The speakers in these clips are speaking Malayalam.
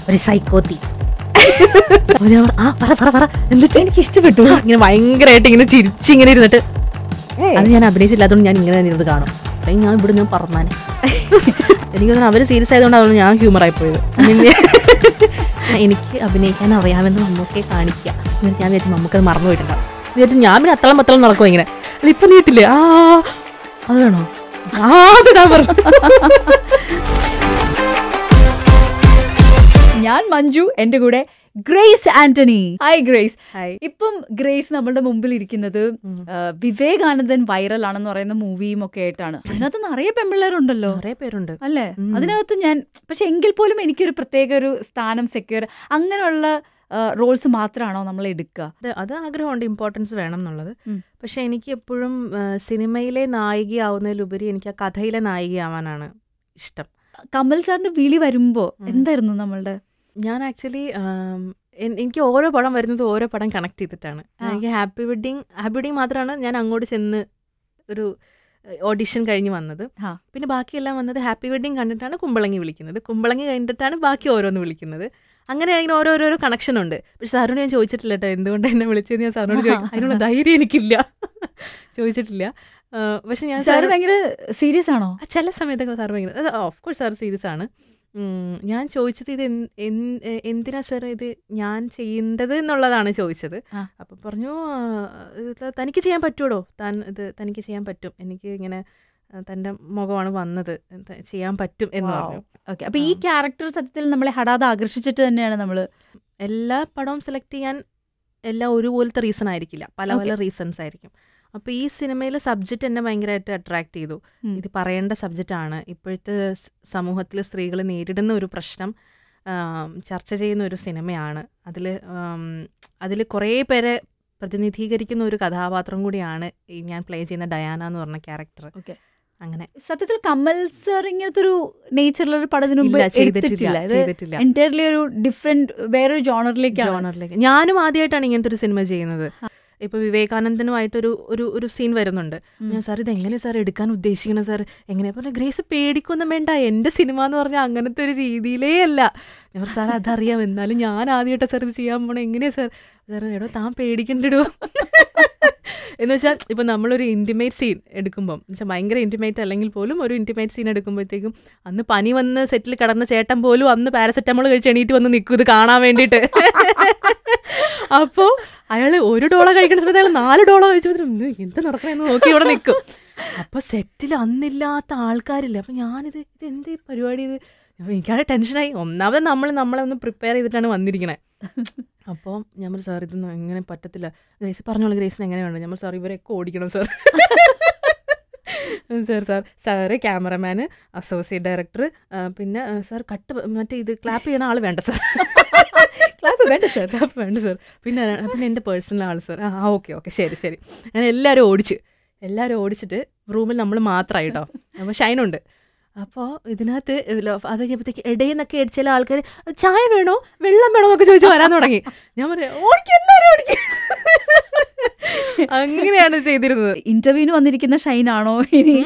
ഒരു സൈക്കോത്തി. പറ എന്നിട്ട് എനിക്ക് ഇഷ്ടപ്പെട്ടു. ഇങ്ങനെ ഭയങ്കരമായിട്ട് ഇങ്ങനെ ചിരിച്ചിങ്ങനെ ഇരുന്നിട്ട്, അത് ഞാൻ അഭിനയിച്ചില്ലാത്തതുകൊണ്ട് ഞാൻ ഇങ്ങനെ ഇരുന്ന് കാണും. അല്ലെങ്കിൽ ഞാൻ ഇവിടെ ഞാൻ പറഞ്ഞാനെ. എനിക്ക് തോന്നുന്നു അവർ സീരിയസ് ആയതുകൊണ്ടാണ് ഞാൻ ഹ്യൂമറായി പോയത്. എനിക്ക് അഭിനയിക്കാൻ അറിയാമെന്ന് മമ്മൂക്കെ കാണിക്കുക. എന്നിട്ട് ഞാൻ വിചാരിച്ചു മമ്മൂക്കത് മറന്നു പോയിട്ടുണ്ടാവും. വിചാരിച്ചു ഞാൻ പിന്നെ അത്തളം പത്തളം നടക്കും ഇങ്ങനെ. അല്ല ഇപ്പം നീട്ടില്ലേ, അത് വേണോ, അതിടാൻ പറഞ്ഞു. ഞാൻ മഞ്ജു, എൻ്റെ കൂടെ ഗ്രേസ് ആന്റണി. Hi Grace. ഇപ്പം ഗ്രേസ് നമ്മളുടെ മുമ്പിൽ ഇരിക്കുന്നത് വിവേകാനന്ദൻ വൈറൽ ആണെന്ന് പറയുന്ന മൂവിയും ഒക്കെ ആയിട്ടാണ്. അതിനകത്ത് നിറയെ പെൺപിള്ളേരുണ്ടല്ലോ. നിറയെ പേരുണ്ട് അല്ലേ? അതിനകത്ത് ഞാൻ പക്ഷെ എങ്കിൽ പോലും എനിക്കൊരു പ്രത്യേക ഒരു സ്ഥാനം സെക്യൂർ, അങ്ങനെയുള്ള റോൾസ് മാത്രമാണോ നമ്മൾ എടുക്കുക? അത് ആഗ്രഹമുണ്ട്, ഇമ്പോർട്ടൻസ് വേണം എന്നുള്ളത്. പക്ഷെ എനിക്ക് എപ്പോഴും സിനിമയിലെ നായികയാവുന്നതിലുപരി എനിക്ക് ആ കഥയിലെ നായികയാവാനാണ് ഇഷ്ടം. കമൽ സാറിന്റെ വിളി വരുമ്പോ എന്തായിരുന്നു നമ്മളുടെ? ഞാൻ ആക്ച്വലി എനിക്ക് ഓരോ പടം വരുന്നത് ഓരോ പടം കണക്ട് ചെയ്തിട്ടാണ്. എനിക്ക് ഹാപ്പി വെഡിങ് മാത്രമാണ് ഞാൻ അങ്ങോട്ട് ചെന്ന് ഒരു ഓഡിഷൻ കഴിഞ്ഞ് വന്നത്. പിന്നെ ബാക്കിയെല്ലാം വന്നത് ഹാപ്പി വെഡിങ് കണ്ടിട്ടാണ് കുമ്പളങ്ങി വിളിക്കുന്നത്, കുമ്പളങ്ങി കഴിഞ്ഞിട്ടാണ് ബാക്കി ഓരോന്ന് വിളിക്കുന്നത്. അങ്ങനെ അതിന് ഓരോരോ കണക്ഷൻ ഉണ്ട്. പക്ഷെ സാറിനോട് ഞാൻ ചോദിച്ചിട്ടില്ല കേട്ടോ എന്തുകൊണ്ട് എന്നെ വിളിച്ചതെന്ന്. ഞാൻ സാറിനോട് ചോദിക്കും, അതിനുള്ള ധൈര്യം എനിക്കില്ല, ചോദിച്ചിട്ടില്ല. പക്ഷെ ഞാൻ സാർ ഭയങ്കര സീരിയസ് ആണോ? ചില സമയത്തൊക്കെ സാർ ഭയങ്കര, ഓഫ് കോഴ്സ് സാർ സീരിയസ് ആണ്. ഞാൻ ചോദിച്ചത് ഇത് എന്തിനാ സാർ ഇത് ഞാൻ ചെയ്യേണ്ടത് എന്നുള്ളതാണ് ചോദിച്ചത്. അപ്പം പറഞ്ഞു തനിക്ക് ചെയ്യാൻ പറ്റുമോ, തനിക്ക് ചെയ്യാൻ പറ്റും, എനിക്ക് ഇങ്ങനെ തൻ്റെ മുഖമാണ് വന്നത്, ചെയ്യാൻ പറ്റും എന്ന് പറഞ്ഞു. ഓക്കെ, അപ്പോൾ ഈ ക്യാരക്ടർ സത്യത്തിൽ നമ്മളെ ഹഠാതെ ആകർഷിച്ചിട്ട് തന്നെയാണ് നമ്മൾ എല്ലാ പടവും സെലക്ട് ചെയ്യാൻ എല്ലാം ഒരുപോലത്തെ റീസൺ ആയിരിക്കില്ല, പല പല റീസൺസ് ആയിരിക്കും. അപ്പോൾ ഈ സിനിമയിലെ സബ്ജക്റ്റ് എന്നെ ഭയങ്കരമായിട്ട് അട്രാക്ട് ചെയ്തു. ഇത് പറയേണ്ട സബ്ജക്റ്റാണ്. ഇപ്പോഴത്തെ സമൂഹത്തിൽ സ്ത്രീകൾ നേരിടുന്ന ഒരു പ്രശ്നം ചർച്ച ചെയ്യുന്ന ഒരു സിനിമയാണ്. അതിൽ കുറേ പേരെ പ്രതിനിധീകരിക്കുന്ന ഒരു കഥാപാത്രം കൂടിയാണ് ഈ ഞാൻ പ്ലേ ചെയ്യുന്ന ഡയാന എന്ന് പറഞ്ഞ ക്യാരക്ടർ. ഓക്കെ, അങ്ങനെ സത്യത്തിൽ കമൽ സർ ഇങ്ങനത്തെ ഒരു നേച്ചറിലൊരു പടത്തിന് ചെയ്തിട്ടില്ല. എൻറ്റയർലി ഒരു ഡിഫറെന്റ് വേറൊരു ജോണറിലേക്ക് ഞാനും ആദ്യമായിട്ടാണ് ഇങ്ങനത്തെ ഒരു സിനിമ ചെയ്യുന്നത്. ഇപ്പോൾ വിവേകാനന്ദനുമായിട്ടൊരു ഒരു സീൻ വരുന്നുണ്ട്. ഞാൻ സാർ ഇതെങ്ങനെ സാർ എടുക്കാൻ ഉദ്ദേശിക്കണം സാർ, എങ്ങനെയാ പറഞ്ഞാൽ ഗ്രേസ് പേടിക്കൊന്നും വേണ്ട, എൻ്റെ സിനിമ എന്ന് പറഞ്ഞാൽ അങ്ങനത്തെ ഒരു രീതിയിലേ അല്ല. ഞാൻ സാർ അതറിയാം, എന്നാലും ഞാൻ ആദ്യമായിട്ടാണ് സാർ ഇത് ചെയ്യാൻ പോണേ, എങ്ങനെയാ സാർ എടോ താൻ പേടിക്കണ്ടിടോ എന്ന് വെച്ചാൽ ഇപ്പം നമ്മളൊരു ഇൻറ്റിമേറ്റ് സീൻ എടുക്കുമ്പം എന്നുവെച്ചാൽ ഭയങ്കര ഇൻറ്റിമേറ്റ് അല്ലെങ്കിൽ പോലും ഒരു ഇൻറ്റിമേറ്റ് സീൻ എടുക്കുമ്പോഴത്തേക്കും അന്ന് പനി വന്ന് സെറ്റിൽ കിടന്ന ചേട്ടൻ പോലും അന്ന് പാരസെറ്റമോൾ കഴിച്ച് എണീറ്റ് വന്ന് നിൽക്കും ഇത് കാണാൻ വേണ്ടിയിട്ട്. അപ്പോൾ അയാൾ ഒരു ഡോള കഴിക്കുന്ന സമയത്ത് അയാൾ 4 ഡോള കഴിച്ചപ്പോൾ എന്ത് നടക്കണമെന്ന് നോക്കി ഇവിടെ നിൽക്കും. അപ്പോൾ സെറ്റിൽ അന്നില്ലാത്ത ആൾക്കാരില്ല. അപ്പം ഞാനിത് എന്ത് പരിപാടി ഇത്, എനിക്കാണ് ടെൻഷനായി. ഒന്നാമത് നമ്മളെ ഒന്ന് പ്രിപ്പയർ ചെയ്തിട്ടാണ് വന്നിരിക്കണേ. അപ്പോൾ ഞാൻ സാർ ഇതൊന്നും എങ്ങനെ പറ്റത്തില്ല, ഗ്രേസ് പറഞ്ഞോളൂ, ഗ്രേസിന് എങ്ങനെ വേണം. ഞാൻ സാർ ഇവരെയൊക്കെ ഓടിക്കണം sir. Sir cameraman, associate director, പിന്നെ സാർ മറ്റേ ഇത് ക്ലാപ്പ് ചെയ്യണ ആൾ വേണ്ട സാർ, ക്ലാപ്പ് വേണ്ട സാർ, പിന്നെ എൻ്റെ പേഴ്സണൽ ആൾ സാർ. ഓക്കെ ശരി. അങ്ങനെ എല്ലാവരും ഓടിച്ചിട്ട് റൂമിൽ നമ്മൾ മാത്രമായിട്ടോ. അപ്പോൾ ഷൈനുണ്ട്. അപ്പോൾ ഇതിനകത്ത് അത് കഴിഞ്ഞപ്പോഴത്തേക്ക് ഇടയെന്നൊക്കെ ചില ആൾക്കാർ ചായ വേണോ വെള്ളം വേണോ എന്നൊക്കെ ചോദിച്ച് വരാൻ തുടങ്ങി. ഞാൻ പറയാം ഓടിക്കും, എല്ലാവരും ഓടിക്കും. അങ്ങനെയാണ് ചെയ്തിരുന്നത്. ഇന്റർവ്യൂവിന് വന്നിരിക്കുന്ന ഷൈനാണോ ഇനി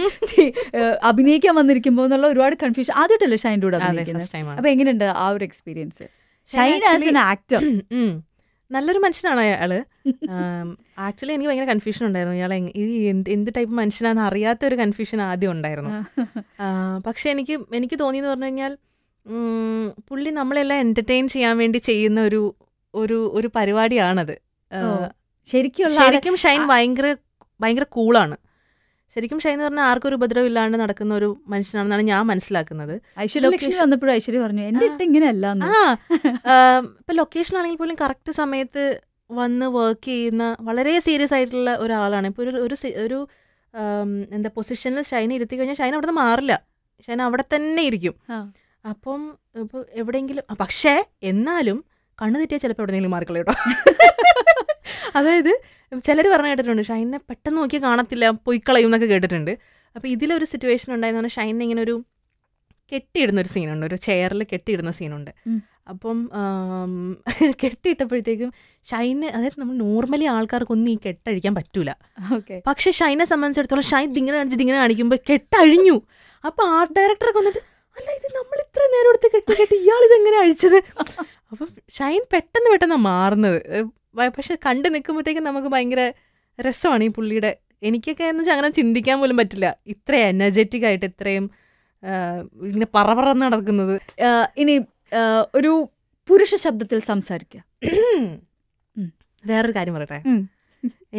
അഭിനയിക്കാൻ വന്നിരിക്കുമ്പോ എന്നുള്ള ഒരുപാട് കൺഫ്യൂഷൻ. ആദ്യമായിട്ടല്ലേ ഷൈൻ്റെ കൂടെ അഭിനയിക്കുന്നത്? അപ്പൊ എങ്ങനെയുണ്ട് ആ ഒരു experience? Shine as an actor നല്ലൊരു മനുഷ്യനാണ് അയാള്. ആക്ച്വലി എനിക്ക് ഭയങ്കര കൺഫ്യൂഷൻ ഉണ്ടായിരുന്നു, ഇയാളെ എന്ത് ടൈപ്പ് മനുഷ്യനാണെന്ന് അറിയാത്ത ഒരു കൺഫ്യൂഷൻ ആദ്യം ഉണ്ടായിരുന്നു. പക്ഷെ എനിക്ക് തോന്നിയെന്ന് പറഞ്ഞു കഴിഞ്ഞാൽ പുള്ളി നമ്മളെല്ലാം എന്റർടൈൻ ചെയ്യാൻ വേണ്ടി ചെയ്യുന്ന ഒരു പരിപാടിയാണത്. ശരിക്കും ഷൈൻ ഭയങ്കര കൂളാണ്. ശരിക്കും ഷൈൻ എന്ന് പറഞ്ഞാൽ ആർക്കും ഒരു ഉപദ്രവം ഇല്ലാണ്ട് നടക്കുന്ന ഒരു മനുഷ്യനാണെന്നാണ് ഞാൻ മനസ്സിലാക്കുന്നത്. ഐശ്വര്യ വന്നപ്പോഴും ഐശ്വര്യ പറഞ്ഞു എന്റെ ഇങ്ങനെയല്ല. ഇപ്പൊ ലൊക്കേഷൻ ആണെങ്കിൽ പോലും കറക്റ്റ് സമയത്ത് വന്ന് വർക്ക് ചെയ്യുന്ന വളരെ സീരിയസ് ആയിട്ടുള്ള ഒരാളാണ്. ഇപ്പോൾ ഒരു എന്താ പൊസിഷനിൽ ഷൈൻ ഇരുത്തി കഴിഞ്ഞാൽ ഷൈൻ അവിടെ നിന്ന് മാറില്ല, ഷൈൻ അവിടെ തന്നെ ഇരിക്കും. അപ്പം ഇപ്പോൾ എവിടെയെങ്കിലും പക്ഷേ എന്നാലും കണ്ണു തെറ്റിയാൽ ചിലപ്പോൾ എവിടെയെങ്കിലും മാറിക്കളയോ. അതായത് ചിലർ പറഞ്ഞു കേട്ടിട്ടുണ്ട് ഷൈനെ പെട്ടെന്ന് നോക്കി കാണത്തില്ല, പൊയ്ക്കളയും എന്നൊക്കെ കേട്ടിട്ടുണ്ട്. അപ്പോൾ ഇതിലൊരു സിറ്റുവേഷൻ ഉണ്ടായെന്ന് പറഞ്ഞാൽ ഷൈനെ ഇങ്ങനെ ഒരു കെട്ടിയിടുന്നൊരു സീനുണ്ട്, ഒരു ചെയറിൽ കെട്ടിയിടുന്ന സീനുണ്ട്. അപ്പം കെട്ടിയിട്ടപ്പോഴത്തേക്കും ഷൈന്, അതായത് നമ്മൾ നോർമലി ആൾക്കാർക്കൊന്നും ഈ കെട്ടഴിക്കാൻ പറ്റൂല. പക്ഷെ ഷൈനെ സംബന്ധിച്ചിടത്തോളം ഷൈൻ ഇതിങ്ങനെ കാണിക്കുമ്പോൾ കെട്ടഴിഞ്ഞു. അപ്പോൾ ആർട്ട് ഡയറക്ടറൊക്കെ വന്നിട്ട് അല്ല ഇത് നമ്മൾ ഇത്ര നേരം എടുത്ത് കെട്ടി ഇയാളിതെങ്ങനെ അഴിച്ചത്. അപ്പം ഷൈൻ പെട്ടെന്ന് മാറുന്നത്. പക്ഷെ കണ്ടു നിൽക്കുമ്പോഴത്തേക്കും നമുക്ക് ഭയങ്കര രസമാണ് ഈ പുള്ളിയുടെ. എനിക്കൊക്കെ എന്ന് വെച്ചാൽ അങ്ങനെ ചിന്തിക്കാൻ പോലും പറ്റില്ല, ഇത്ര എനർജറ്റിക് ആയിട്ട് ഇത്രയും ഇങ്ങനെ പറന്ന് നടക്കുന്നത്. ഇനി ഒരു പുരുഷ ശബ്ദത്തിൽ സംസാരിക്കുക. വേറൊരു കാര്യം പറയട്ടെ,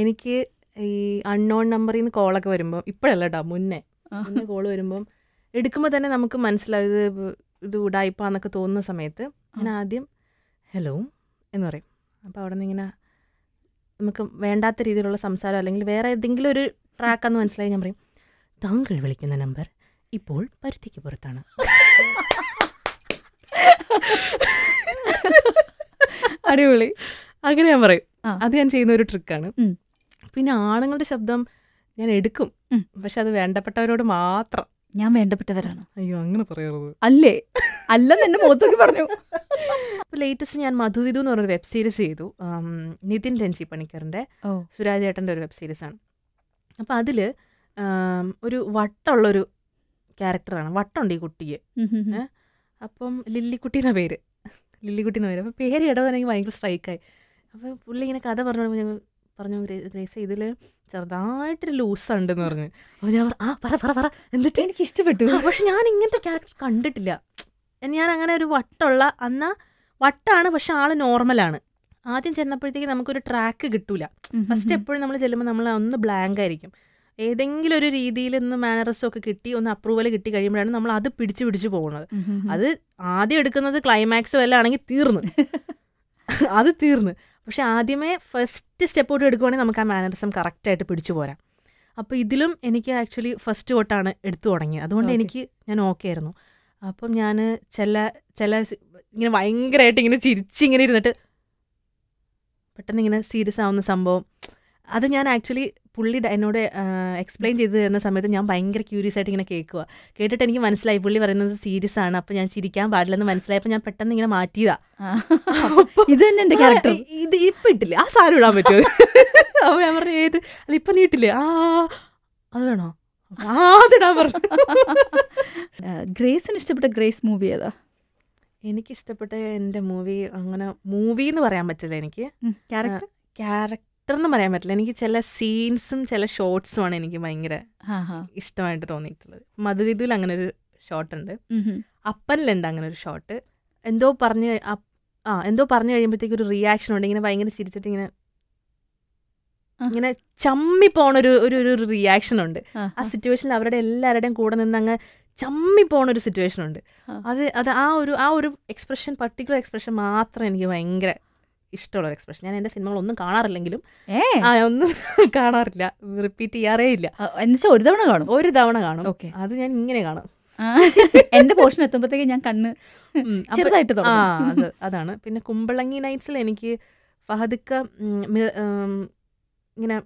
എനിക്ക് ഈ അൺനോൺ നമ്പറിൽ നിന്ന് കോളൊക്കെ വരുമ്പോൾ, ഇപ്പോഴല്ല കേട്ടോ, മുന്നേ കോള് വരുമ്പം എടുക്കുമ്പോൾ തന്നെ നമുക്ക് മനസ്സിലാവും ഇത് ഉടായിപ്പാന്നൊക്കെ തോന്നുന്ന സമയത്ത് ഞാൻ ആദ്യം ഹലോ എന്ന് പറയും. അപ്പോൾ അവിടെ നിന്ന് ഇങ്ങനെ നമുക്ക് വേണ്ടാത്ത രീതിയിലുള്ള സംസാരം അല്ലെങ്കിൽ വേറെ ഏതെങ്കിലും ഒരു ട്രാക്കാന്ന് മനസ്സിലായി ഞാൻ പറയും, താങ്കൾ വിളിക്കുന്ന നമ്പർ ഇപ്പോൾ പരുത്തിക്ക് പുറത്താണ്. അടിപൊളി. അങ്ങനെ ഞാൻ പറയും. അത് ഞാൻ ചെയ്യുന്ന ഒരു ട്രിക്കാണ്. പിന്നെ ആണുങ്ങളുടെ ശബ്ദം ഞാൻ എടുക്കും, പക്ഷെ അത് വേണ്ടപ്പെട്ടവരോട് മാത്രം. ഞാൻ വേണ്ടപ്പെട്ടവരാണ്. അയ്യോ അങ്ങനെ പറയരുത്. അല്ലേ? അല്ലെന്ന് എന്റെ മുഖത്തൊക്കെ പറഞ്ഞു. അപ്പോൾ ലേറ്റസ്റ്റ് ഞാൻ മധുവിധു എന്ന് പറഞ്ഞൊരു വെബ് സീരീസ് ചെയ്തു. നിതിൻ രഞ്ജി പണിക്കറിൻ്റെ, സുരാജ് ഏട്ടൻ്റെ ഒരു വെബ് സീരീസാണ്. അപ്പോൾ അതിൽ ഒരു വട്ടമുള്ളൊരു ക്യാരക്ടറാണ്. വട്ടമുണ്ട് ഈ കുട്ടിക്ക്. അപ്പം ലില്ലിക്കുട്ടി എന്ന പേര്. അപ്പോൾ പേര് ഇടവെന്ന് എനിക്ക് ഭയങ്കര സ്ട്രൈക്കായി. അപ്പോൾ പുള്ളി ഇങ്ങനെ കഥ പറഞ്ഞു ഗ്രേസ് ഇതിൽ ചെറുതായിട്ടൊരു ലൂസുണ്ടെന്ന് പറഞ്ഞു. അപ്പോൾ ഞാൻ പറ എന്നിട്ട് എനിക്ക് ഇഷ്ടപ്പെട്ടു. പക്ഷെ ഞാൻ ഇങ്ങനത്തെ ക്യാരക്ടർ കണ്ടിട്ടില്ല. ഞാൻ അങ്ങനെ ഒരു വട്ടമുള്ള, എന്നാൽ വട്ടാണ് പക്ഷെ ആള് നോർമലാണ്. ആദ്യം ചെന്നപ്പോഴത്തേക്ക് നമുക്കൊരു ട്രാക്ക് കിട്ടൂല. ഫസ്റ്റ് എപ്പോഴും നമ്മൾ ചെല്ലുമ്പോൾ നമ്മൾ ഒന്ന് ബ്ലാങ്ക് ആയിരിക്കും. ഏതെങ്കിലും ഒരു രീതിയിൽ ഒന്ന് മാനറസും ഒക്കെ കിട്ടി, ഒന്ന് അപ്രൂവൽ കിട്ടി കഴിയുമ്പോഴാണ് നമ്മൾ അത് പിടിച്ചു പോകുന്നത്. അത് ആദ്യം എടുക്കുന്നത് ക്ലൈമാക്സോ എല്ലാം ആണെങ്കിൽ തീർന്ന്. പക്ഷെ ആദ്യമേ ഫസ്റ്റ് സ്റ്റെപ്പ് തൊട്ട് എടുക്കുവാണെങ്കിൽ നമുക്ക് ആ മാനറിസം കറക്റ്റായിട്ട് പിടിച്ചു പോരാം. അപ്പോൾ ഇതിലും എനിക്ക് ആക്ച്വലി ഫസ്റ്റ് തൊട്ടാണ് എടുത്തു തുടങ്ങിയത്. അതുകൊണ്ട് ഞാൻ ഓക്കെ ആയിരുന്നു. അപ്പം ഞാൻ ചില ഇങ്ങനെ ഭയങ്കരമായിട്ട് ഇങ്ങനെ ചിരിച്ചിങ്ങനെ ഇരുന്നിട്ട് പെട്ടെന്ന് ഇങ്ങനെ സീരിയസ് ആവുന്ന സംഭവം, അത് ഞാൻ ആക്ച്വലി പുള്ളി എന്നോട് എക്സ്പ്ലെയിൻ ചെയ്ത് തരുന്ന സമയത്ത് ഞാൻ ഭയങ്കര ക്യൂരിയസ് ആയിട്ട് ഇങ്ങനെ കേട്ടിട്ട് എനിക്ക് മനസ്സിലായി പുള്ളി പറയുന്നത് സീരിയസ് ആണ്. അപ്പം ഞാൻ ചിരിക്കാൻ പാടില്ലെന്ന് മനസ്സിലായപ്പോൾ ഞാൻ പെട്ടെന്ന് ഇങ്ങനെ മാറ്റിയതാ. ഇത് തന്നെ എൻ്റെ ക്യാരക്ടർ. ഇത് ഇപ്പം ഇട്ടില്ലേ, ആ സാരം ഇടാൻ പറ്റുമോ? അപ്പോൾ ഞാൻ പറഞ്ഞു ഏത് അല്ല ഇപ്പം നീട്ടില്ലേ, അത് വേണോ, അതിടാൻ പറഞ്ഞു. ഗ്രേസിന് ഇഷ്ടപ്പെട്ട ഗ്രേസ് മൂവി ഏതാ? എനിക്കിഷ്ടപ്പെട്ട എൻ്റെ മൂവി അങ്ങനെ മൂവി എന്ന് പറയാൻ പറ്റില്ല. എനിക്ക് ക്യാരക്ടർ എന്ന് പറയാൻ പറ്റില്ല. എനിക്ക് ചില സീൻസും ചില ഷോട്ട്സുമാണ് എനിക്ക് ഭയങ്കര ഇഷ്ടമായിട്ട് തോന്നിയിട്ടുള്ളത്. മധുവിധുവിൽ അങ്ങനെ ഒരു ഷോട്ടുണ്ട്, അപ്പനിലുണ്ട് അങ്ങനെ ഒരു ഷോട്ട്. എന്തോ പറഞ്ഞു കഴിയുമ്പോഴത്തേക്ക് ഒരു റിയാക്ഷൻ ഉണ്ട്, ഇങ്ങനെ ഭയങ്കര ചിരിച്ചിട്ട് ഇങ്ങനെ ചമ്മി പോണൊരു ഒരു റിയാക്ഷൻ ഉണ്ട്. ആ സിറ്റുവേഷനിൽ അവരുടെ എല്ലാവരുടെയും കൂടെ നിന്ന് അങ്ങ് ചമ്മി പോണൊരു സിറ്റുവേഷൻ ഉണ്ട്. അത് ആ ഒരു എക്സ്പ്രഷൻ, പർട്ടിക്കുലർ എക്സ്പ്രഷൻ മാത്രം എനിക്ക് ഭയങ്കര ഇഷ്ടമുള്ള ഒരു എക്സ്പ്രഷൻ. ഞാൻ എൻ്റെ സിനിമകളൊന്നും കാണാറില്ലെങ്കിലും ഒന്നും കാണാറില്ല, റിപ്പീറ്റ് ചെയ്യാറേ ഇല്ല. എന്നുവെച്ചാൽ ഒരു തവണ കാണും. ഓക്കെ, അത് ഞാൻ ഇങ്ങനെ കാണും. എന്റെ പോർഷൻ എത്തുമ്പോഴത്തേക്ക് ഞാൻ കണ്ണ് ചെറുതായിട്ട് അതാണ്. പിന്നെ കുമ്പളങ്ങി നൈറ്റ്സിൽ എനിക്ക് ഫഹദിക്ക ഇങ്ങനെ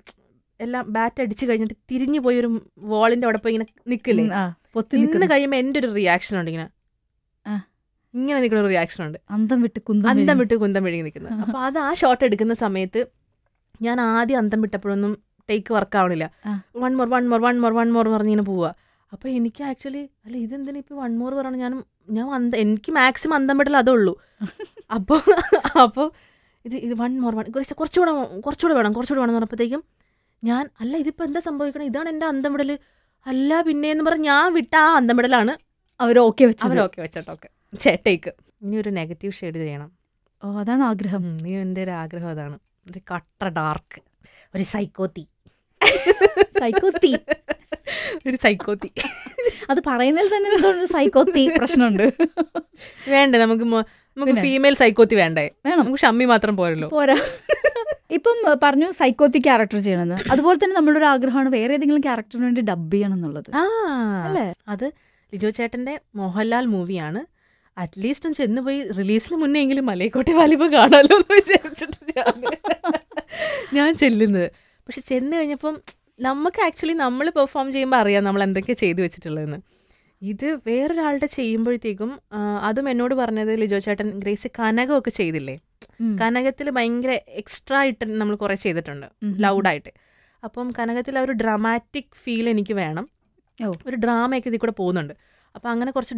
എല്ലാം ബാറ്റ് അടിച്ചു കഴിഞ്ഞിട്ട് തിരിഞ്ഞു പോയി ഒരു വാളിന്റെ അവിടെ പോയി ഇങ്ങനെ നിൽക്കില്ലേ, നിന്ന് കഴിയുമ്പോൾ എൻ്റെ ഒരു റിയാക്ഷൻ ഉണ്ട്, ഇങ്ങനെ നിൽക്കുന്ന ഒരു റിയാക്ഷൻ ഉണ്ട്, അന്തം വിട്ട് കുന്തം വിഴുങ്ങി നിൽക്കുന്നത്. അപ്പോൾ അത് ആ ഷോട്ട് എടുക്കുന്ന സമയത്ത് ഞാൻ ആദ്യം അന്തം വിട്ടപ്പോഴൊന്നും ടേക്ക് വർക്ക് ആവണില്ല. വൺ മോർ പറഞ്ഞിങ്ങനെ പോവുക. അപ്പോൾ എനിക്ക് ആക്ച്വലി അല്ല ഇതെന്തിനാ ഇപ്പോൾ 1 more പറയണം, എനിക്ക് മാക്സിമം അന്തം വിടൽ അതേ ഉള്ളൂ. അപ്പോൾ ഇത് 1 more കുറച്ചുകൂടെ വേണം എന്ന് പറഞ്ഞപ്പോഴത്തേക്കും ഞാൻ അല്ല ഇതിപ്പോൾ എന്താ സംഭവിക്കണം, ഇതാണ് എൻ്റെ അന്തം വിടൽ അല്ല പിന്നെയെന്ന് പറഞ്ഞ് ഞാൻ വിട്ട ആ അന്തം വിടലാണ് അവർ ഓക്കെ വെച്ചിട്ടൊക്കെ ചേട്ടേക്ക്. ഇനി ഒരു നെഗറ്റീവ് ഷെയ്ഡ് ചെയ്യണം. അതാണ് ആഗ്രഹം. നീ എൻ്റെ ഒരു ആഗ്രഹം അതാണ്, ഒരു കട്ട ഡാർക്ക്, ഒരു സൈക്കോത്തി. അത് പറയുന്നതിൽ തന്നെ സൈക്കോത്തി പ്രശ്നമുണ്ട്. വേണ്ടേ നമുക്ക് ഫീമെയിൽ സൈക്കോത്തി വേണ്ടേ? നമുക്ക് ഷമ്മി മാത്രം പോരാ. ഇപ്പം പറഞ്ഞു സൈക്കോത്തി ക്യാരക്ടർ ചെയ്യണമെന്ന്, അതുപോലെ തന്നെ നമ്മളൊരു ആഗ്രഹമാണ് വേറെ ഏതെങ്കിലും ക്യാരക്ടറിന് വേണ്ടി ഡബ് ചെയ്യണം എന്നുള്ളത്. അത് ലിജോ ചേട്ടൻ്റെ മോഹൻലാൽ മൂവിയാണ്. അറ്റ്ലീസ്റ്റ് ഒന്ന് ചെന്ന് പോയി റിലീസിന് മുന്നേ എങ്കിലും മലയക്കോട്ടെ വാലിബ കാണാമല്ലോ എന്ന് വിചാരിച്ചിട്ട് ഞാൻ ചെല്ലുന്നത്. പക്ഷെ ചെന്ന് കഴിഞ്ഞപ്പം നമുക്ക് ആക്ച്വലി നമ്മൾ പെർഫോം ചെയ്യുമ്പോൾ അറിയാം നമ്മൾ എന്തൊക്കെ ചെയ്തു വെച്ചിട്ടുള്ളതെന്ന്. ഇത് വേറൊരാളുടെ ചെയ്യുമ്പോഴത്തേക്കും അതും എന്നോട് പറഞ്ഞത് ലിജോ ചേട്ടൻ ഗ്രേസ് കനകമൊക്കെ ചെയ്തില്ലേ, കനകത്തിൽ ഭയങ്കര എക്സ്ട്രാ ആയിട്ട് നമ്മൾ കുറേ ചെയ്തിട്ടുണ്ട് ലൗഡായിട്ട്. അപ്പം കനകത്തിൽ ആ ഒരു ഡ്രാമാറ്റിക് ഫീൽ എനിക്ക് വേണം, ഒരു ഡ്രാമയൊക്കെ ഇതിൽ കൂടെ പോകുന്നുണ്ട്. അപ്പോൾ അങ്ങനെ കുറച്ച്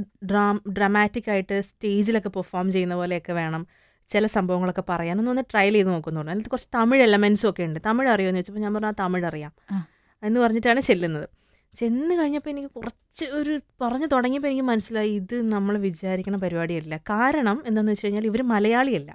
ഡ്രാമാറ്റിക് ആയിട്ട് സ്റ്റേജിലൊക്കെ പെർഫോം ചെയ്യുന്ന പോലെയൊക്കെ വേണം ചില സംഭവങ്ങളൊക്കെ പറയാനൊന്ന് ട്രയൽ ചെയ്ത് നോക്കുന്നുണ്ട്. അതിനകത്ത് കുറച്ച് തമിഴ് എലമെൻസും ഒക്കെ ഉണ്ട്. തമിഴ് അറിയുമെന്ന് ചോദിച്ചപ്പോൾ ഞാൻ പറഞ്ഞു തമിഴ് അറിയാം എന്ന് പറഞ്ഞിട്ടാണ് ചെല്ലുന്നത്. ചെന്ന് കഴിഞ്ഞപ്പോൾ എനിക്ക് കുറച്ച് പറഞ്ഞു തുടങ്ങിയപ്പോൾ എനിക്ക് മനസ്സിലായി ഇത് നമ്മൾ വിചാരിക്കുന്ന പരിപാടിയല്ല. കാരണം എന്താണെന്ന് വെച്ച് കഴിഞ്ഞാൽ ഇവർ മലയാളിയല്ല.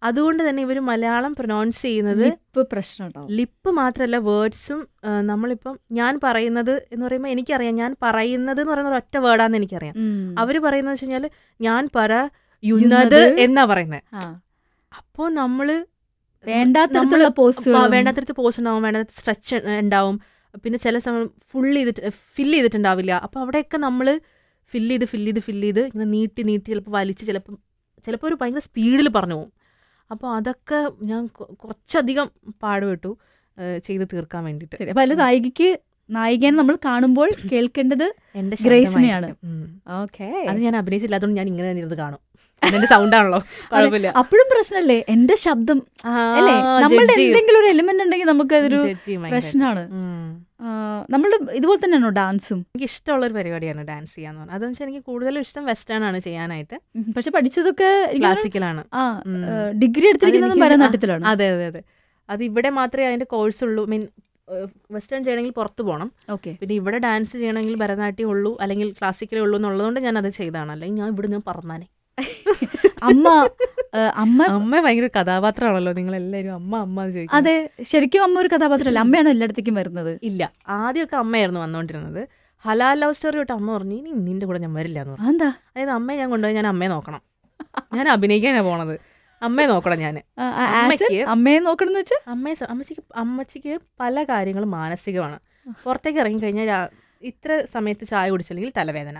അതുകൊണ്ട് തന്നെ ഇവർ മലയാളം പ്രൊനൗൺസ് ചെയ്യുന്നത് പ്രശ്നമുണ്ടാവും. ലിപ്പ് മാത്രമല്ല വേർഡ്സും. നമ്മളിപ്പം ഞാൻ പറയുന്നത് എന്ന് പറയുമ്പോൾ എനിക്കറിയാം ഞാൻ പറയുന്നത് എന്ന് പറയുന്ന ഒരൊറ്റ വേർഡാന്ന് എനിക്കറിയാം. അവർ പറയുന്നത് വെച്ച് കഴിഞ്ഞാൽ ഞാൻ പറയുന്നത് എന്നാ പറയുന്നത്. അപ്പോൾ നമ്മള് വേണ്ടാത്തരത്തിലുള്ള വേണ്ടാത്തരത്ത് പോസ് ഉണ്ടാവും, വേണ്ടാത്ത സ്ട്രെച്ച് ഉണ്ടാവും, പിന്നെ ചില സമയം ഫില്ല് ചെയ്തിട്ടുണ്ടാവില്ല. അപ്പോൾ അവിടെയൊക്കെ നമ്മൾ ഫില്ല് ചെയ്ത് ഇങ്ങനെ നീട്ടി ചിലപ്പോൾ വലിച്ച് ചിലപ്പോൾ ഒരു ഭയങ്കര സ്പീഡിൽ പറഞ്ഞു പോകും. അപ്പോൾ അതൊക്കെ ഞാൻ കുറച്ചധികം പാടുപെട്ടു ചെയ്ത് തീർക്കാൻ വേണ്ടിയിട്ട്. അപ്പോൾ അതിൽ നായികനെ നമ്മൾ കാണുമ്പോൾ കേൾക്കേണ്ടത് എൻ്റെ ഗ്രേസിനെയാണ്. അത് ഞാൻ അഭിനയിച്ചില്ലാത്തതുകൊണ്ട് ഞാൻ ഇങ്ങനെ തന്നെ ഇരുന്ന് കാണും. എന്റെ സൗണ്ട് ആണല്ലോ, കുഴപ്പമില്ല. അപ്പോഴും പ്രശ്നമല്ലേ എന്റെ ശബ്ദം അല്ലേ? നമ്മളുടെ എന്തെങ്കിലും ഒരു എലിമെന്റ് ഉണ്ടെങ്കിൽ നമുക്ക് അതൊരു പ്രശ്നമാണ്. നമ്മളുടെ ഇതുപോലെ തന്നെയാണോ ഡാൻസും? എനിക്ക് ഇഷ്ടമുള്ള ഒരു പരിപാടിയാണ് ഡാൻസ് ചെയ്യാന്ന് പറഞ്ഞാൽ. അതെന്ന് വെച്ചാൽ എനിക്ക് കൂടുതലും ഇഷ്ടം വെസ്റ്റേൺ ആണ് ചെയ്യാനായിട്ട്. പക്ഷെ പഠിച്ചതൊക്കെ ക്ലാസിക്കലാണ്. ഡിഗ്രി എടുത്തിരിക്കുന്നത് ഭരതനാട്യത്തിലാണ്. അതെ. അത് ഇവിടെ മാത്രമേ അതിന്റെ കോഴ്സ് ഉള്ളൂ. വെസ്റ്റേൺ ചെയ്യണമെങ്കിൽ പുറത്ത് പോകണം. പിന്നെ ഇവിടെ ഡാൻസ് ചെയ്യണമെങ്കിൽ ഭരതനാട്യം ഉള്ളൂ അല്ലെങ്കിൽ ക്ലാസിക്കലേ ഉള്ളൂ എന്നുള്ളതുകൊണ്ട് ഞാൻ അത് ചെയ്തതാണ്. അല്ലെങ്കിൽ ഞാൻ ഇവിടെ പറഞ്ഞാനേ. അമ്മ ഭയങ്കര കഥാപാത്രമാണല്ലോ നിങ്ങളെല്ലാവരും. അമ്മ ചോദിക്കും. അതെ, ശരിക്കും അമ്മ ഒരു കഥാപാത്രമല്ല, അമ്മയാണ് എല്ലായിടത്തേക്കും വരുന്നത്. ഇല്ല, ആദ്യമൊക്കെ അമ്മയായിരുന്നു വന്നുകൊണ്ടിരുന്നത്. ഹലാൽ ലവ് സ്റ്റോറി തൊട്ട് അമ്മ പറഞ്ഞു ഇനി നിന്റെ കൂടെ ഞാൻ വരില്ല എന്ന് പറഞ്ഞു. എന്താ? അതായത് അമ്മയെ ഞാൻ കൊണ്ടുപോയി ഞാൻ അമ്മയെ നോക്കണം, ഞാൻ അഭിനയിക്കാനാണ് പോണത്, അമ്മയെ നോക്കണം. ഞാൻ അമ്മയെ നോക്കണം എന്ന് വെച്ചാൽ അമ്മച്ചിക്ക് പല കാര്യങ്ങളും മാനസികമാണ്. പുറത്തേക്ക് ഇറങ്ങിക്കഴിഞ്ഞാൽ ഇത്ര സമയത്ത് ചായ കുടിച്ചില്ലെങ്കിൽ തലവേദന,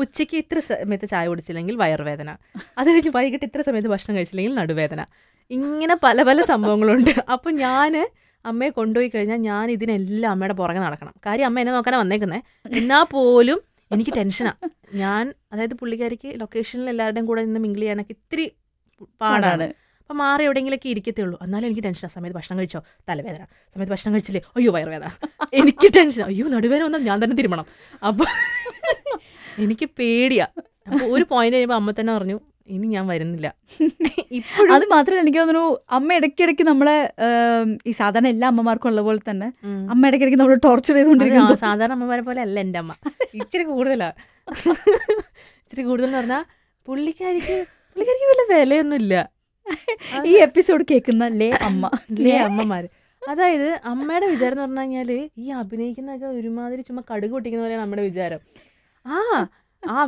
ഉച്ചയ്ക്ക് ഇത്ര സമയത്ത് ചായ കുടിച്ചില്ലെങ്കിൽ വയറുവേദന, അത് കഴിഞ്ഞ് വൈകിട്ട് ഇത്ര സമയത്ത് ഭക്ഷണം കഴിച്ചില്ലെങ്കിൽ നടുവേദന, ഇങ്ങനെ പല പല സംഭവങ്ങളുണ്ട്. അപ്പം ഞാൻ അമ്മയെ കൊണ്ടുപോയി കഴിഞ്ഞാൽ ഞാൻ ഇതിനെല്ലാം അമ്മയുടെ പുറകെ നടക്കണം. കാര്യം അമ്മ എന്നെ നോക്കാനാണ് വന്നേക്കുന്നത്, എന്നാൽ പോലും എനിക്ക് ടെൻഷനാണ്. അതായത് പുള്ളിക്കാരിക്ക് ലൊക്കേഷനിൽ എല്ലാവരുടെയും കൂടെ നിന്ന് മിങ്കിൾ ചെയ്യാനൊക്കെ ഇത്തിരി പാടാണ്. അപ്പം മാറി എവിടെയെങ്കിലൊക്കെ ഇരിക്കത്തേ ഉള്ളൂ. എന്നാലും എനിക്ക് ടെൻഷനാണ്. സമയത്ത് ഭക്ഷണം കഴിച്ചോ തലവേദന, സമയത്ത് ഭക്ഷണം കഴിച്ചില്ലേ അയ്യോ വയറുവേദന, എനിക്ക് ടെൻഷൻ, അയ്യോ നടുവേദന വന്നാൽ ഞാൻ തന്നെ തിരുമണം. അപ്പോൾ എനിക്ക് പേടിയാ. അപ്പോൾ ഒരു പോയിന്റ് കഴിയുമ്പോൾ അമ്മ തന്നെ പറഞ്ഞു ഇനി ഞാൻ വരുന്നില്ല. അത് മാത്രമല്ല, എനിക്ക് തോന്നുന്നു അമ്മ ഇടയ്ക്കിടയ്ക്ക് നമ്മളെ ഈ സാധാരണ എല്ലാ അമ്മമാർക്കും ഉള്ള പോലെ തന്നെ അമ്മ ഇടയ്ക്കിടയ്ക്ക് നമ്മൾ ടോർച്ചർ ചെയ്തുകൊണ്ടിരിക്കുന്നു. സാധാരണ അമ്മമാരെ പോലെ അല്ല എൻ്റെ അമ്മ, ഇച്ചിരി കൂടുതലാണ്. ഇച്ചിരി കൂടുതൽ എന്ന് പറഞ്ഞാൽ പുള്ളിക്കാരിക്ക് വല്ല വിലയൊന്നുമില്ല. ഈ എപ്പിസോഡ് കേൾക്കുന്ന അമ്മമാര്, അതായത് അമ്മയുടെ വിചാരം എന്ന് പറഞ്ഞു കഴിഞ്ഞാല് ഈ അഭിനയിക്കുന്നതൊക്കെ ഒരുമാതിരി ചുമ്മാ കടുക് പൊട്ടിക്കുന്ന പോലെയാണ് നമ്മുടെ വിചാരം.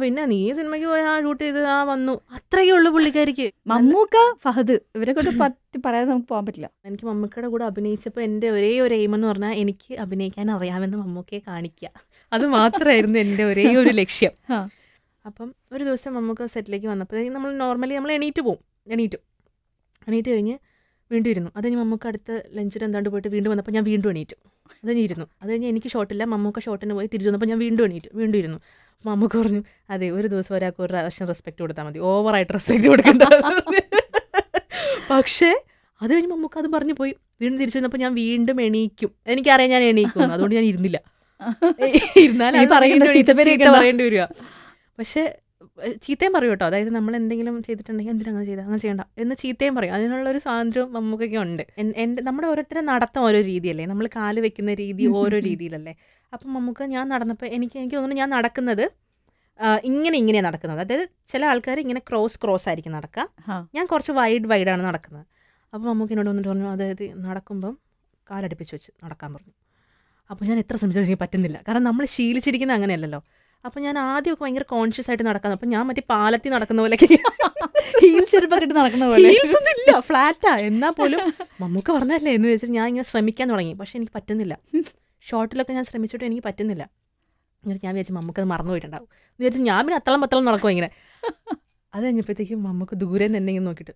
പിന്നെ നീ സിനിമയ്ക്ക് പോയി ഷൂട്ട് ചെയ്ത് വന്നു, അത്രയേ ഉള്ളൂ പുള്ളിക്കാരിക്ക്. മമ്മൂക്ക, ഫഹദ് ഇവരെ കൊണ്ട് പറയാതെ നമുക്ക് പോകാൻ പറ്റില്ല. എനിക്ക് മമ്മൂക്കയുടെ കൂടെ അഭിനയിച്ചപ്പോൾ എൻ്റെ ഒരേ ഒരു എയിം എന്ന് പറഞ്ഞാൽ എനിക്ക് അഭിനയിക്കാൻ അറിയാമെന്ന് മമ്മൂക്കയെ കാണിക്കുക, അത് മാത്രമായിരുന്നു എൻ്റെ ഒരേ ഒരു ലക്ഷ്യം. അപ്പം ഒരു ദിവസം മമ്മൂക്ക സെറ്റിലേക്ക് വന്നപ്പോൾ നമ്മൾ നോർമലി എണീറ്റ് കഴിഞ്ഞ് വീണ്ടും ഇരുന്നു. അത് കഴിഞ്ഞ് മമ്മൂക്ക അടുത്ത് ലഞ്ചിന് എന്താണ്ട് പോയിട്ട് വീണ്ടും വന്നപ്പോൾ ഞാൻ വീണ്ടും എണീറ്റു. അത് കഴിഞ്ഞ് ഇരുന്നു. അത് കഴിഞ്ഞ് എനിക്ക് ഷോട്ടില്ല, മമ്മൂക്ക ഷോട്ടിന് പോയി തിരിച്ചു വന്നപ്പോൾ ഞാൻ വീണ്ടും ഇരുന്നു. മമ്മൂക്ക പറഞ്ഞു അതെ ഒരു ദിവസം ഒരാൾക്ക് ഒരു പ്രാവശ്യം റെസ്പെക്ട് കൊടുത്താൽ മതി, ഓവറായിട്ട് റെസ്പെക്ട് കൊടുക്കേണ്ട. പക്ഷേ അത് കഴിഞ്ഞ് മമ്മൂക്ക അത് പറഞ്ഞു പോയി. വീണ്ടും തിരിച്ചു വന്നപ്പോൾ ഞാൻ വീണ്ടും എണീക്കും, എനിക്കറിയാം ഞാൻ എണീക്കും, അതുകൊണ്ട് ഞാൻ ഇരുന്നില്ല. ഇരുന്നാലും പറയേണ്ടി വരിക. പക്ഷേ ചീത്തയും പറയും കേട്ടോ. അതായത് നമ്മൾ എന്തെങ്കിലും ചെയ്തിട്ടുണ്ടെങ്കിൽ എന്തിനങ്ങനെ അങ്ങനെ ചെയ്യണ്ട എന്ന് ചീത്തയും പറയും. അതിനുള്ളൊരു സ്വാതന്ത്ര്യം നമുക്കൊക്കെ ഉണ്ട്. നമ്മുടെ ഓരോരുത്തരെ നടത്തം ഓരോ രീതിയല്ലേ, നമ്മൾ കാല് വെക്കുന്ന രീതി ഓരോ രീതിയിലല്ലേ. അപ്പം നമുക്ക് ഞാൻ നടന്നപ്പോൾ എനിക്ക് തോന്നുന്നു ഞാൻ നടക്കുന്നത് ഇങ്ങനെയാണ് നടക്കുന്നത്. അതായത് ചില ആൾക്കാർ ഇങ്ങനെ ക്രോസ് ആയിരിക്കും നടക്കുക, ഞാൻ കുറച്ച് വൈഡാണ് നടക്കുന്നത്. അപ്പം നമുക്ക് എന്നോട് വന്നിട്ട് പറഞ്ഞു അതായത് നടക്കുമ്പം കാലടുപ്പിച്ച് വെച്ച് നടക്കാൻ പറഞ്ഞു. അപ്പോൾ ഞാൻ എത്ര ശ്രമിച്ചാലും എനിക്ക് പറ്റുന്നില്ല, കാരണം നമ്മൾ ശീലിച്ചിരിക്കുന്നത് അങ്ങനെയല്ലല്ലോ. അപ്പം ഞാൻ ആദ്യമൊക്കെ ഭയങ്കര കോൺഷ്യസ് ആയിട്ട് നടക്കുന്നത്. അപ്പം ഞാൻ മറ്റേ പാലത്തിൽ നടക്കുന്ന പോലെയൊക്കെ ഹീൽസ് ചെരുപ്പൊക്കെ ഇട്ട് നടക്കുന്ന പോലെ, ഹീൽസ് ഒന്നും ഇല്ല, ഫ്ലാറ്റാ. എന്നാൽ പോലും മമ്മൂക്ക പറഞ്ഞല്ലേ എന്ന് വെച്ചിട്ട് ഞാൻ ഇങ്ങനെ ശ്രമിക്കാൻ തുടങ്ങി. പക്ഷെ എനിക്ക് പറ്റുന്നില്ല. ഷോർട്ടിലൊക്കെ ഞാൻ ശ്രമിച്ചിട്ട് എനിക്ക് പറ്റുന്നില്ല. എന്നിട്ട് ഞാൻ വിചാരിച്ചു മമ്മൂക്ക അത് മറന്നു പോയിട്ടുണ്ടാവും എന്ന് വിചാരിച്ചു. ഞാൻ പിന്നെ അത്തളം നടക്കും ഇങ്ങനെ. അത് കഴിഞ്ഞപ്പോഴത്തേക്കും മമ്മൂക്ക ദൂരെ നിന്ന് എന്തെങ്കിലും നോക്കിയിട്ട്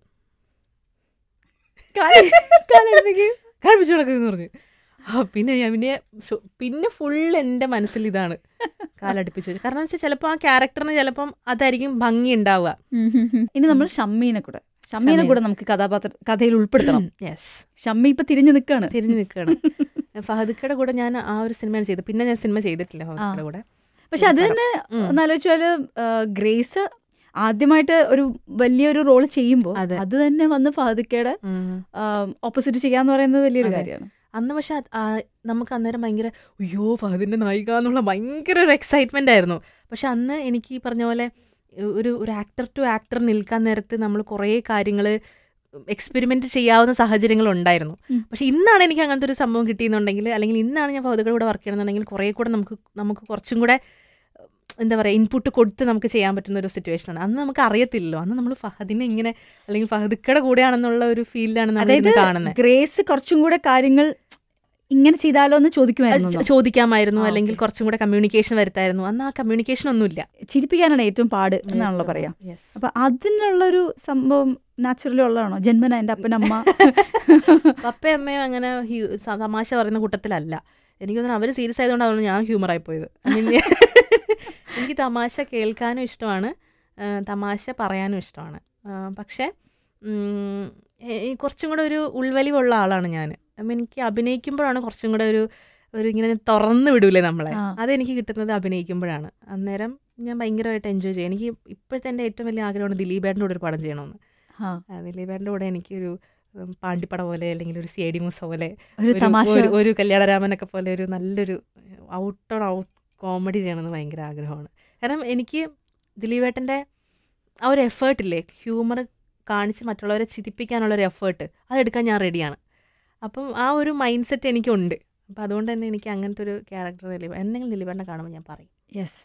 കഴിപ്പിച്ചു നടക്കുമെന്ന് പറഞ്ഞു. പിന്നെ ഞാൻ പിന്നെ ഫുൾ എൻ്റെ മനസ്സിൽ ഇതാണ് കാലടുപ്പിച്ച് വെച്ചു. കാരണം വെച്ചാൽ ചിലപ്പോൾ ആ ക്യാരക്ടറിന് ചിലപ്പം അതായിരിക്കും ഭംഗി ഉണ്ടാവുക. ഇനി നമ്മൾ ഷമ്മീനെ കൂടെ നമുക്ക് കഥയിൽ ഉൾപ്പെടുത്തണം. യെസ്, ഷമ്മി ഇപ്പൊ തിരിഞ്ഞു നിൽക്കുകയാണ്. ഫഹദ്ക്കയുടെ കൂടെ ഞാൻ ആ ഒരു സിനിമയാണ് ചെയ്തത്. പിന്നെ ഞാൻ സിനിമ ചെയ്തിട്ടില്ല ഫഹദ്ക്കയുടെ കൂടെ. പക്ഷെ അത് തന്നെ ഒന്നാലോചിച്ചാല് ഗ്രേസ് ആദ്യമായിട്ട് ഒരു വലിയൊരു റോൾ ചെയ്യുമ്പോൾ അത് തന്നെ വന്ന് ഫഹദിക്കയുടെ ഓപ്പോസിറ്റ് ചെയ്യാന്ന് പറയുന്നത് വലിയൊരു കാര്യമാണ്. അന്ന് പക്ഷെ നമുക്ക് അന്നേരം ഭയങ്കര അയ്യോ ഫഹദിന്റെ നായിക എന്നുള്ള ഭയങ്കര ഒരു എക്സൈറ്റ്മെന്റ് ആയിരുന്നു. പക്ഷെ അന്ന് എനിക്ക് ഈ പറഞ്ഞ പോലെ ഒരു ആക്ടർ ടു ആക്ടർ നിൽക്കാൻ നേരത്ത് നമ്മൾ കുറേ കാര്യങ്ങൾ എക്സ്പെരിമെന്റ് ചെയ്യാവുന്ന സാഹചര്യങ്ങൾ ഉണ്ടായിരുന്നു. പക്ഷെ ഇന്നാണ് എനിക്ക് അങ്ങനത്തെ ഒരു സംഭവം കിട്ടിയെന്നുണ്ടെങ്കിൽ, അല്ലെങ്കിൽ ഇന്നാണ് ഞാൻ ഫഹദിയുടെ കൂടെ വർക്ക് ചെയ്യണമെന്നുണ്ടെങ്കിൽ കുറേ കൂടെ നമുക്ക് കുറച്ചും കൂടെ എന്താ പറയുക ഇൻപുട്ട് കൊടുത്ത് നമുക്ക് ചെയ്യാൻ പറ്റുന്ന ഒരു സിറ്റുവേഷനാണ്. അന്ന് നമുക്ക് അറിയത്തില്ലല്ലോ, അന്ന് നമ്മൾ ഫഹദിനെ ഇങ്ങനെ അല്ലെങ്കിൽ ഫഹദിക്കയുടെ കൂടെയാണെന്നുള്ള ഒരു ഫീൽഡാണ് നമ്മൾ കാണുന്നത്. ഗ്രേസ് കുറച്ചും കൂടെ കാര്യങ്ങൾ ഇങ്ങനെ ചെയ്താലോ എന്ന് ചോദിക്കാമായിരുന്നു, അല്ലെങ്കിൽ കുറച്ചും കൂടെ കമ്മ്യൂണിക്കേഷൻ വരുത്തായിരുന്നു. അന്ന് ആ കമ്മ്യൂണിക്കേഷൻ ഒന്നുമില്ല. ചിരിപ്പിക്കാനാണ് ഏറ്റവും പാട് എന്നാണല്ലോ പറയാം. അപ്പൊ അതിനുള്ളൊരു സംഭവം നാച്ചുറലി ഉള്ളതാണോ? ജന്മന എൻ്റെ അപ്പനമ്മ പപ്പയും അമ്മയും അങ്ങനെ തമാശ പറയുന്ന കൂട്ടത്തിലല്ല. എനിക്ക് തോന്നുന്നു അവർ സീരിയസ് ആയതുകൊണ്ടാണ് ഞാൻ ഹ്യൂമറായി പോയത്. എനിക്ക് തമാശ കേൾക്കാനും ഇഷ്ടമാണ്, തമാശ പറയാനും ഇഷ്ടമാണ്. പക്ഷേ കുറച്ചും കൂടെ ഒരു ഉൾവലിവുള്ള ആളാണ് ഞാൻ. എനിക്ക് അഭിനയിക്കുമ്പോഴാണ് കുറച്ചും കൂടെ ഒരു ഇങ്ങനെ തുറന്നു വിടൂലേ നമ്മളെ, അതെനിക്ക് കിട്ടുന്നത് അഭിനയിക്കുമ്പോഴാണ്. അന്നേരം ഞാൻ ഭയങ്കരമായിട്ട് എൻജോയ് ചെയ്യും. എനിക്ക് ഇപ്പോഴത്തെ എൻ്റെ ഏറ്റവും വലിയ ആഗ്രഹമാണ് ദിലീപേട്ടൻ്റെ കൂടെ ഒരു പടം ചെയ്യണമെന്ന്. ദിലീപേട്ടൻ്റെ കൂടെ എനിക്കൊരു പാണ്ടിപ്പട പോലെ, അല്ലെങ്കിൽ ഒരു CID മൂസ പോലെ, ഒരു കല്യാണരാമനൊക്കെ പോലെ ഒരു നല്ലൊരു ഔട്ട് ഓൺ ഔട്ട് കോമഡി ചെയ്യണമെന്ന് ഭയങ്കര ആഗ്രഹമാണ്. കാരണം എനിക്ക് ദിലീപേട്ടൻ്റെ ആ ഒരു എഫേർട്ടില്ലേ, ഹ്യൂമർ കാണിച്ച് മറ്റുള്ളവരെ ചിരിപ്പിക്കാനുള്ളൊരു എഫേർട്ട്, അതെടുക്കാൻ ഞാൻ റെഡിയാണ്. അപ്പം ആ ഒരു മൈൻഡ് സെറ്റ് എനിക്കുണ്ട്. അപ്പം അതുകൊണ്ട് തന്നെ എനിക്ക് അങ്ങനത്തെ ഒരു ക്യാരക്ടർ എന്തെങ്കിലും ദിലീപേട്ടനെ കാണുമ്പോൾ ഞാൻ പറയും യെസ്